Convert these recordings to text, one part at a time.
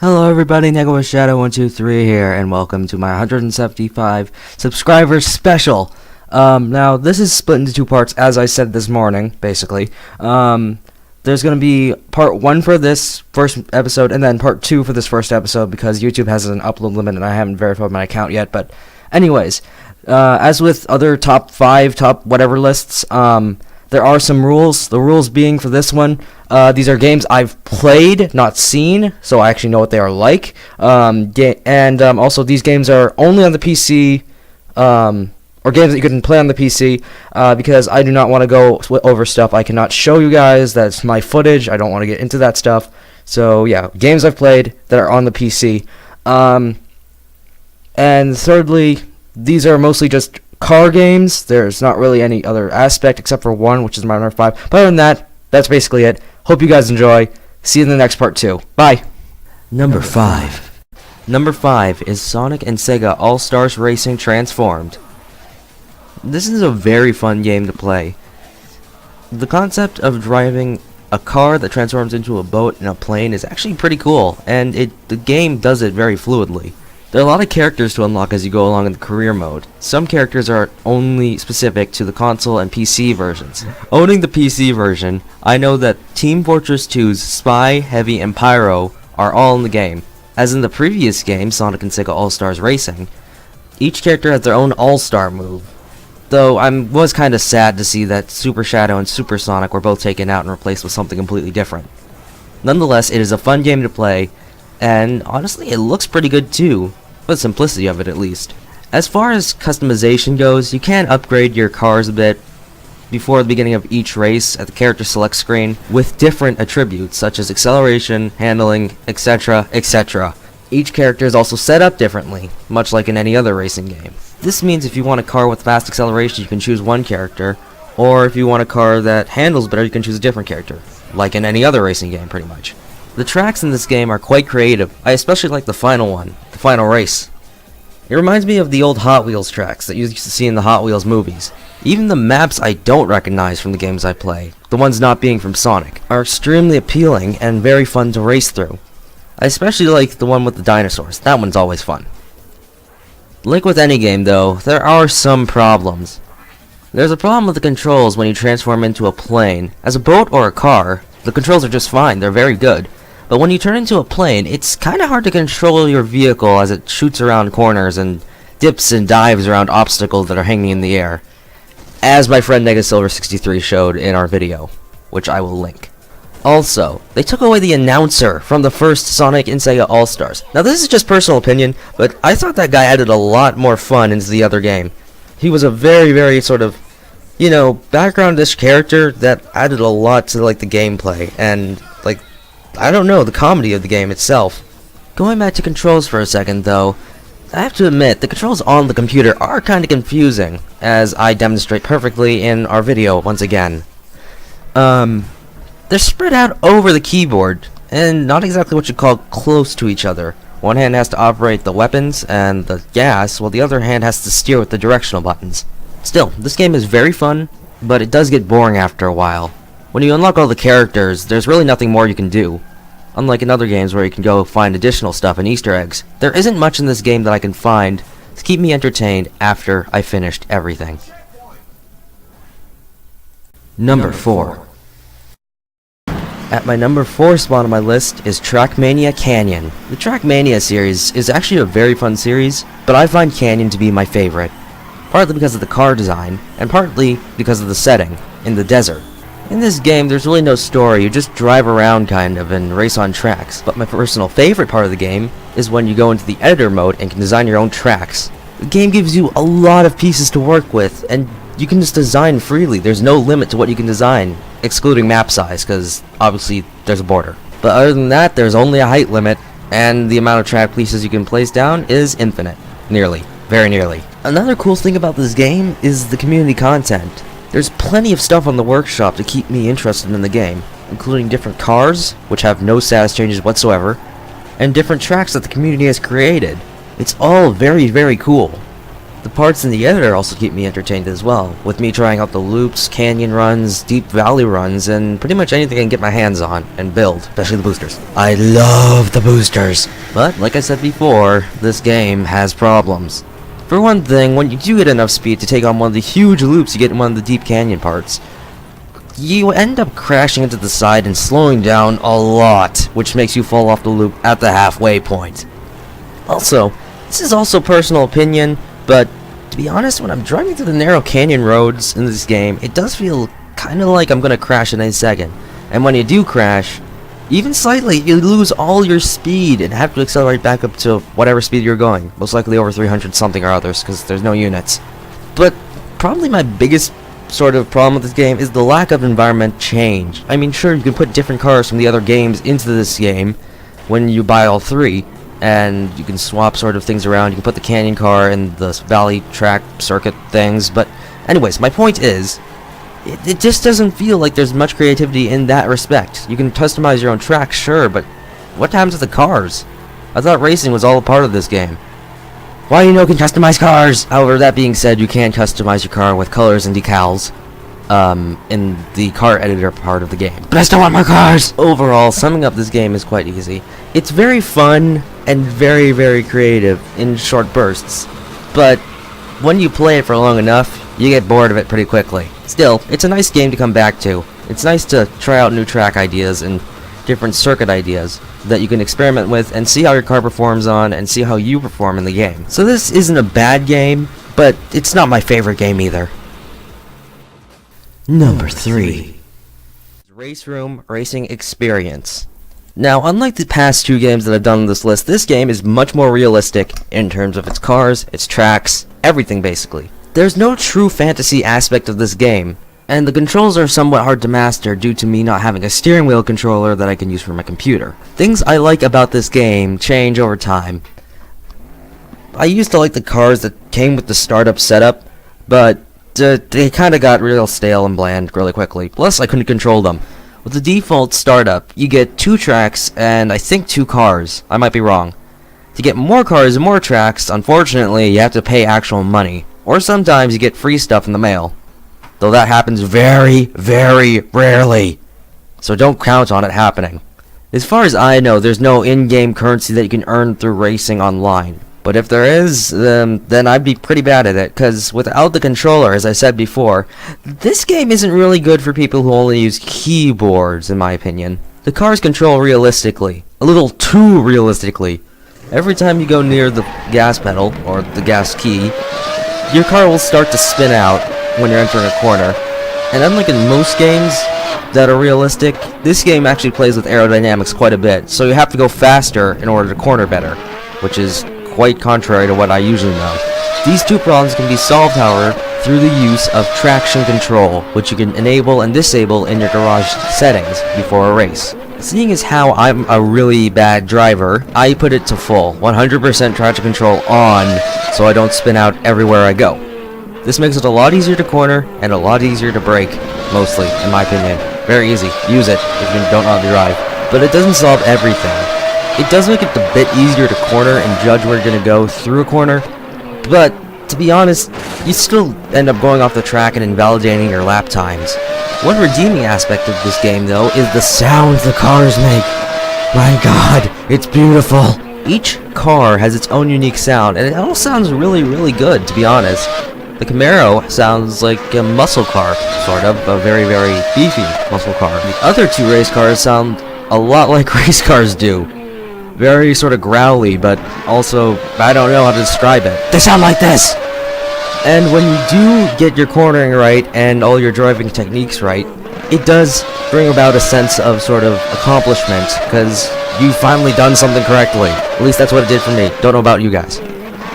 Hello everybody, NegoWithShadow123 here, and welcome to my 175 subscribers special. Now, this is split into two parts, as I said this morning, basically. There's going to be part 1 for this first episode, and then part 2 for this first episode, because YouTube has an upload limit, and I haven't verified my account yet, but anyways, as with other top 5, top whatever lists, there are some rules. The rules being for this one, these are games I've played, not seen, so I actually know what they are like. Also, these games are only on the PC, or games that you can play on the PC, because I do not want to go over stuff I cannot show you guys. That's my footage. I don't want to get into that stuff. So yeah, games I've played that are on the PC. And thirdly, these are mostly just car games. There's not really any other aspect except for one, which is my number 5. But other than that, that's basically it. Hope you guys enjoy. See you in the next part 2. Bye. Number 5. Number 5 is Sonic and Sega All-Stars Racing Transformed. This is a very fun game to play. The concept of driving a car that transforms into a boat and a plane is actually pretty cool, and the game does it very fluidly. There are a lot of characters to unlock as you go along in the career mode. Some characters are only specific to the console and PC versions. Owning the PC version, I know that Team Fortress 2's Spy, Heavy, and Pyro are all in the game. As in the previous game, Sonic and Sega All-Stars Racing, each character has their own All-Star move. Though I was kinda sad to see that Super Shadow and Super Sonic were both taken out and replaced with something completely different. Nonetheless, it is a fun game to play, and honestly, it looks pretty good too. For the simplicity of it, at least. As far as customization goes, you can upgrade your cars a bit before the beginning of each race at the character select screen with different attributes such as acceleration, handling, etc, etc. Each character is also set up differently, much like in any other racing game. This means if you want a car with fast acceleration, you can choose one character, or if you want a car that handles better, you can choose a different character, like in any other racing game, pretty much. The tracks in this game are quite creative. I especially like the final one, the final race. It reminds me of the old Hot Wheels tracks that you used to see in the Hot Wheels movies. Even the maps I don't recognize from the games I play, the ones not being from Sonic, are extremely appealing and very fun to race through. I especially like the one with the dinosaurs. That one's always fun. Like with any game though, there are some problems. There's a problem with the controls when you transform into a plane. As a boat or a car, the controls are just fine, they're very good. But when you turn into a plane, it's kinda hard to control your vehicle as it shoots around corners and dips and dives around obstacles that are hanging in the air. As my friend NegaSilver63 showed in our video, which I will link. Also, they took away the announcer from the first Sonic and Sega All-Stars. Now this is just personal opinion, but I thought that guy added a lot more fun into the other game. He was a very sort of, you know, background-ish character that added a lot to like the gameplay and like, I don't know, the comedy of the game itself. Going back to controls for a second though, I have to admit, the controls on the computer are kinda confusing, as I demonstrate perfectly in our video once again. They're spread out over the keyboard, and not exactly what you call close to each other. One hand has to operate the weapons and the gas, while the other hand has to steer with the directional buttons. Still, this game is very fun, but it does get boring after a while. When you unlock all the characters, there's really nothing more you can do. Unlike in other games where you can go find additional stuff and Easter eggs, there isn't much in this game that I can find to keep me entertained after I finished everything. Number 4. At my number 4 spot on my list is Trackmania Canyon. The Trackmania series is actually a very fun series, but I find Canyon to be my favorite. Partly because of the car design, and partly because of the setting, in the desert. In this game, there's really no story, you just drive around kind of and race on tracks, but my personal favorite part of the game is when you go into the editor mode and can design your own tracks. The game gives you a lot of pieces to work with, and you can just design freely. There's no limit to what you can design, excluding map size, because obviously there's a border. But other than that, there's only a height limit, and the amount of track pieces you can place down is infinite. Nearly. Very nearly. Another cool thing about this game is the community content. There's plenty of stuff on the workshop to keep me interested in the game, including different cars, which have no status changes whatsoever, and different tracks that the community has created. It's all very cool. The parts in the editor also keep me entertained as well, with me trying out the loops, canyon runs, deep valley runs, and pretty much anything I can get my hands on and build, especially the boosters. I love the boosters! But, like I said before, this game has problems. For one thing, when you do get enough speed to take on one of the huge loops you get in one of the deep canyon parts, you end up crashing into the side and slowing down a lot, which makes you fall off the loop at the halfway point. Also, this is also personal opinion, but to be honest, when I'm driving through the narrow canyon roads in this game, it does feel kind of like I'm gonna crash in a second. And when you do crash, even slightly, you lose all your speed and have to accelerate back up to whatever speed you're going. Most likely over 300 something or others, because there's no units. But probably my biggest sort of problem with this game is the lack of environment change. I mean, sure, you can put different cars from the other games into this game when you buy all three, and you can swap sort of things around. You can put the canyon car and the valley track circuit things, but anyways, my point is, it just doesn't feel like there's much creativity in that respect. You can customize your own track, sure, but what happens to the cars? I thought racing was all a part of this game. Why you can customize cars? However, that being said, you can customize your car with colors and decals in the car editor part of the game. But I still want more cars! Overall, summing up this game is quite easy. It's very fun and very, very creative in short bursts, but when you play it for long enough, you get bored of it pretty quickly. Still, it's a nice game to come back to. It's nice to try out new track ideas and different circuit ideas that you can experiment with and see how your car performs on and see how you perform in the game. So this isn't a bad game, but it's not my favorite game either. Number 3. Race Room Racing Experience. Now, unlike the past two games that I've done on this list, this game is much more realistic in terms of its cars, its tracks, everything basically. There's no true fantasy aspect of this game, and the controls are somewhat hard to master due to me not having a steering wheel controller that I can use for my computer. Things I like about this game change over time. I used to like the cars that came with the startup setup, but they kinda got real stale and bland really quickly, plus I couldn't control them. With the default startup, you get 2 tracks and I think 2 cars. I might be wrong. To get more cars and more tracks, unfortunately, you have to pay actual money. Or sometimes you get free stuff in the mail. Though that happens very, very rarely. So don't count on it happening. As far as I know, there's no in-game currency that you can earn through racing online. But if there is, then I'd be pretty bad at it, because without the controller, as I said before, this game isn't really good for people who only use keyboards, in my opinion. The cars control realistically. A little too realistically. Every time you go near the gas pedal, or the gas key, your car will start to spin out when you're entering a corner. And unlike in most games that are realistic, this game actually plays with aerodynamics quite a bit, so you have to go faster in order to corner better, which is quite contrary to what I usually know. These two problems can be solved, however, through the use of traction control, which you can enable and disable in your garage settings before a race. Seeing as how I'm a really bad driver, I put it to full, 100% traction control on, so I don't spin out everywhere I go. This makes it a lot easier to corner, and a lot easier to brake, mostly, in my opinion. Very easy. Use it if you don't know how to drive. But it doesn't solve everything. It does make it a bit easier to corner and judge where you're going to go through a corner, but to be honest, you still end up going off the track and invalidating your lap times. One redeeming aspect of this game, though, is the sounds the cars make. My god, it's beautiful. Each car has its own unique sound, and it all sounds really, really good, to be honest. The Camaro sounds like a muscle car, sort of, a very, very beefy muscle car. The other 2 race cars sound a lot like race cars do. Very sort of growly, but also, I don't know how to describe it. They sound like this! And when you do get your cornering right and all your driving techniques right, it does bring about a sense of sort of accomplishment, because you've finally done something correctly. At least that's what it did for me. Don't know about you guys.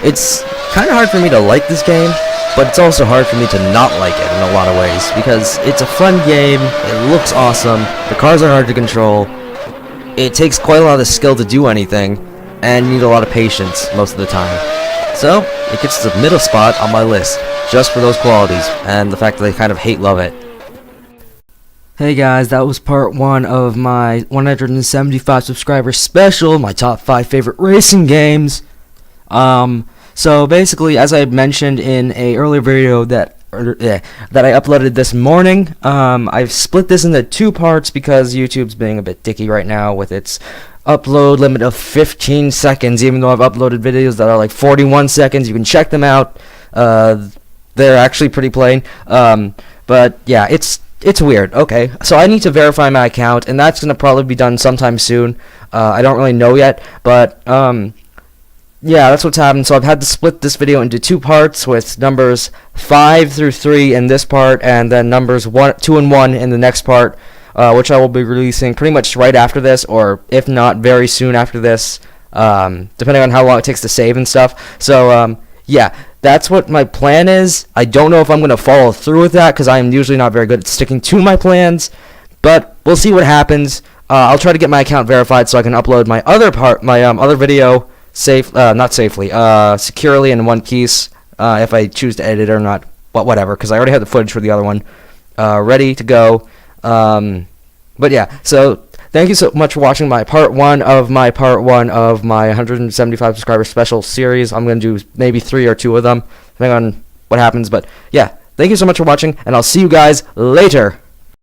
It's kind of hard for me to like this game, but it's also hard for me to not like it in a lot of ways, because it's a fun game, it looks awesome, the cars are hard to control, it takes quite a lot of skill to do anything, and you need a lot of patience most of the time. So, it gets the middle spot on my list, just for those qualities, and the fact that I kind of hate-love it. Hey guys, that was part 1 of my 175 subscriber special, my top 5 favorite racing games. So basically, as I mentioned in a earlier video that I uploaded this morning, I've split this into 2 parts because YouTube's being a bit dicky right now with its upload limit of 15 seconds, even though I've uploaded videos that are like 41 seconds. You can check them out. They're actually pretty plain. But yeah, it's weird. Okay, so I need to verify my account, and that's gonna probably be done sometime soon. I don't really know yet, but yeah, that's what's happened. So I've had to split this video into 2 parts with numbers 5 through 3 in this part, and then numbers 2 and 1 in the next part, which I will be releasing pretty much right after this, or if not, very soon after this, depending on how long it takes to save and stuff. So yeah, that's what my plan is. I don't know if I'm going to follow through with that, because I am usually not very good at sticking to my plans, but we'll see what happens. I'll try to get my account verified so I can upload my other other video not safely, securely in one piece, if I choose to edit it or not, but whatever, because I already have the footage for the other one ready to go. But yeah, so thank you so much for watching my part 1 of my 175 subscriber special series. I'm going to do maybe 3 or 2 of them, depending on what happens, but yeah, thank you so much for watching, and I'll see you guys later.